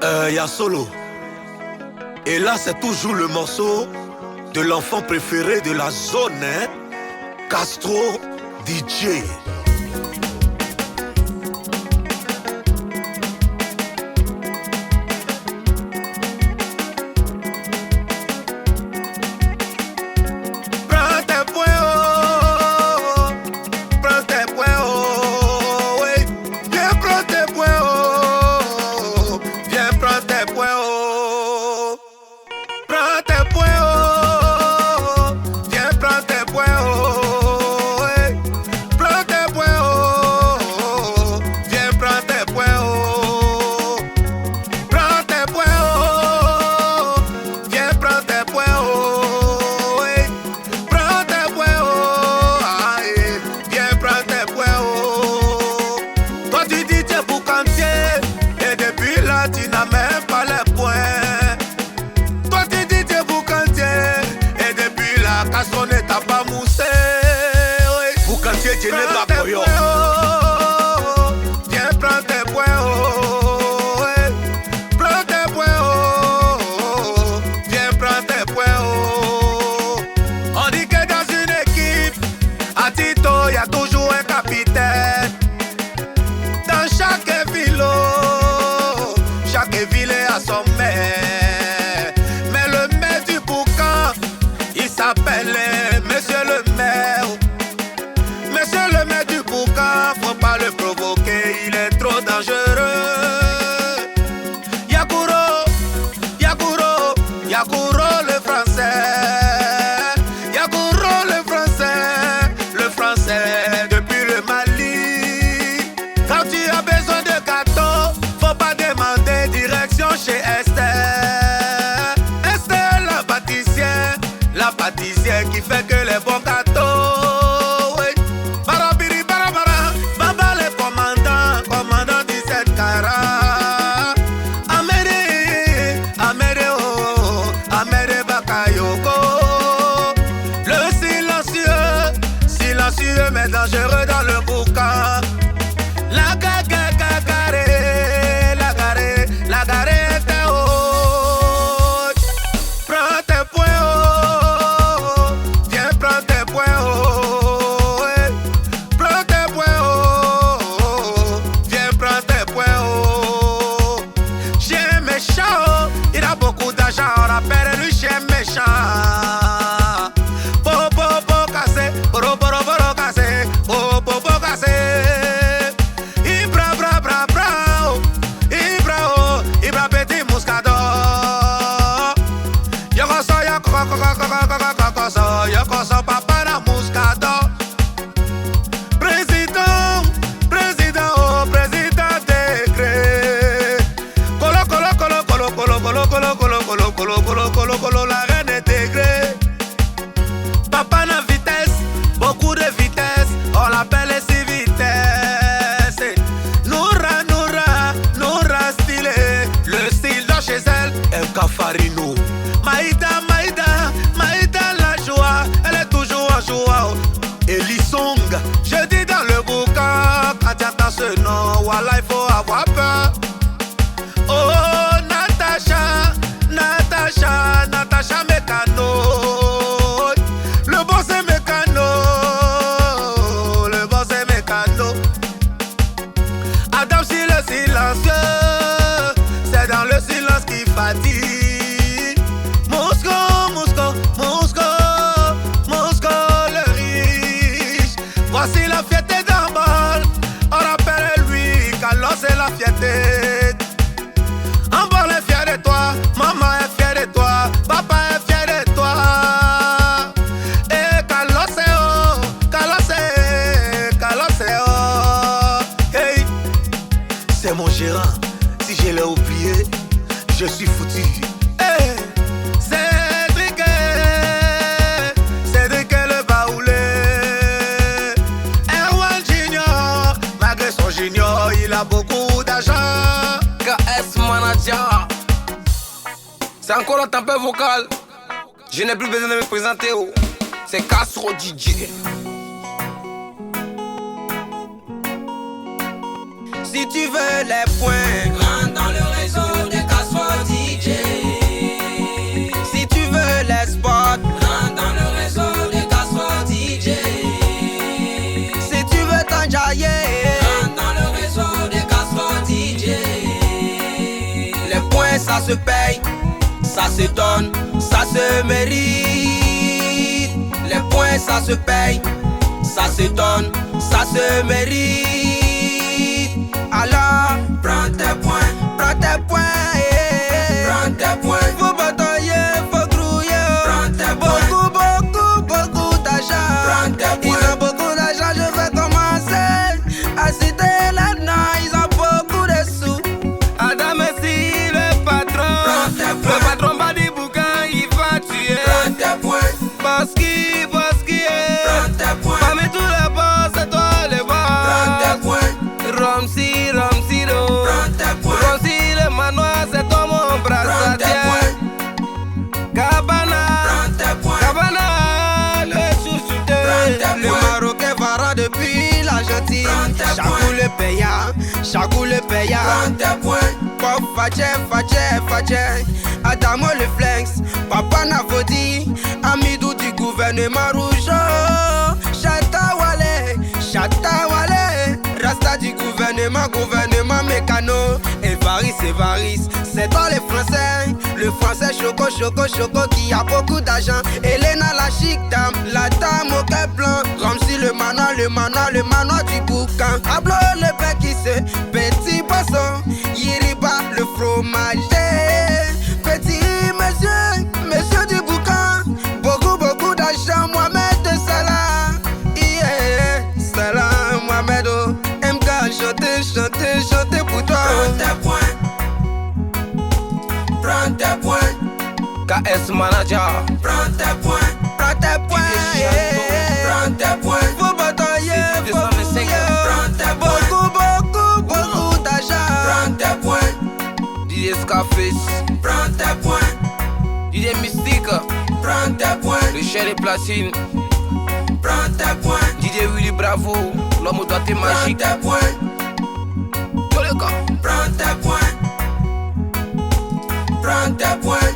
Y'a Solo. Et là c'est toujours le morceau de l'enfant préféré de la zone, hein? Castro DJ. Monsieur le maire. Monsieur le maire du Boucan, faut pas le provoquer, il est trop dangereux. Yakuro, Yakuro, Yakuro le français. Yakuro le français depuis le Mali. Quand tu as besoin de gâteau, faut pas demander direction chez Esther. Esther la pâtissière qui fait que les bons gâteaux. Oui. Barabiri barabara, baba le commandant 17 carats. Amédée oh, Amédée Bakayoko. Le silencieux mais dangereux dans le boucan. La gare était haute. Prends tes points haut. Viens prendre tes points haut. Prends tes points haut. Viens prendre tes points haut. Chien méchant, il a beaucoup d'argent. On appelle lui chien méchant. Popo cassé, boro cassé, popo cassé. Ibra petit muscador. Yokoso papa na muscador. Président décret. Colo, la reine intégrée. Papa na vitesse, beaucoup de vitesse. On l'appelle si vitesse. Noura stylé. Le style de chez elle. MK Farino. Maïda la joie. Elle est toujours en joie. Elisong. Je dis dans le boucan, quand tu entends ce nom, voilà il faut avoir peur. Oh Natacha Mécano. Le boss est Mécano. Adam si le silencieux, c'est dans le silence qui fatigue. Mosco le riche. Voici la fierté d'un bol. On rappelle lui, Carlos c'est la fierté. Un bol est fier de toi, maman est fière de toi, papa est fier de toi. Et Carlos c'est oh. Hey. C'est mon gérant. Si je l'ai oublié, je suis foutu. Hey. Cédric le baoulé. Erwan Junior, malgré son junior, il a beaucoup d'argent. KS Manager. C'est encore la tempête vocale. Je n'ai plus besoin de me présenter. Oh. C'est Castro DJ. Si tu veux les points, Rentre dans le réseau des ça se paye, ça se donne, ça se mérite. Les points, ça se paye, ça se donne, ça se mérite. Alors, prends tes points, prends tes points, prends tes points. Faut batailler, faut grouiller, prends tes points. Beaucoup d'argent, prends tes points. Ils ont beaucoup d'argent, je vais commencer à citer là-dedans. Ils ont beaucoup de sous. Adam Messi, le patron, le patron va du boucan, il va tuer. Prends tes points. Boski, prends tes points. Parmi tous les boss, c'est toi le boss. Prends tes points. Romsi, do. Prends tes points. Romsi, le manoir, c'est toi mon brassadier. Cabana, le chouchouté. Le Marocain varant depuis l'Argentine. Chagou le payant. Prends tes points. Pop, Faché. Adamo le flex. Papa Navodi. Amidou du gouvernement rouge. Chatawale. Rasta du gouvernement mécano. Evaris. C'est toi les Français. Le Français choco qui a beaucoup d'argent. Elena la chic dame, la dame au cœur blanc. Ramsi le manoir du boucan. Pablo le bec qui se petit poisson. Yiriba le fromager. Petit monsieur du boucan. Beaucoup d'argent. Mohamed de Salah. Salah Mohamed. MK chanter pour toi. Prends tes points. KS Manager. Prends tes points. Prends tes points. Faut batailler, faut fouiller. Prends tes points. Beaucoup d'argent. Prends tes points. DJ Scarface. Prends tes points. DJ Mystique. Prends tes points. Le Chéri Platine. Prends tes points. DJ Willy Bravo. L'homme aux doigts magique. Prends tes points. Tous les gars. Prends tes points. Prends tes points.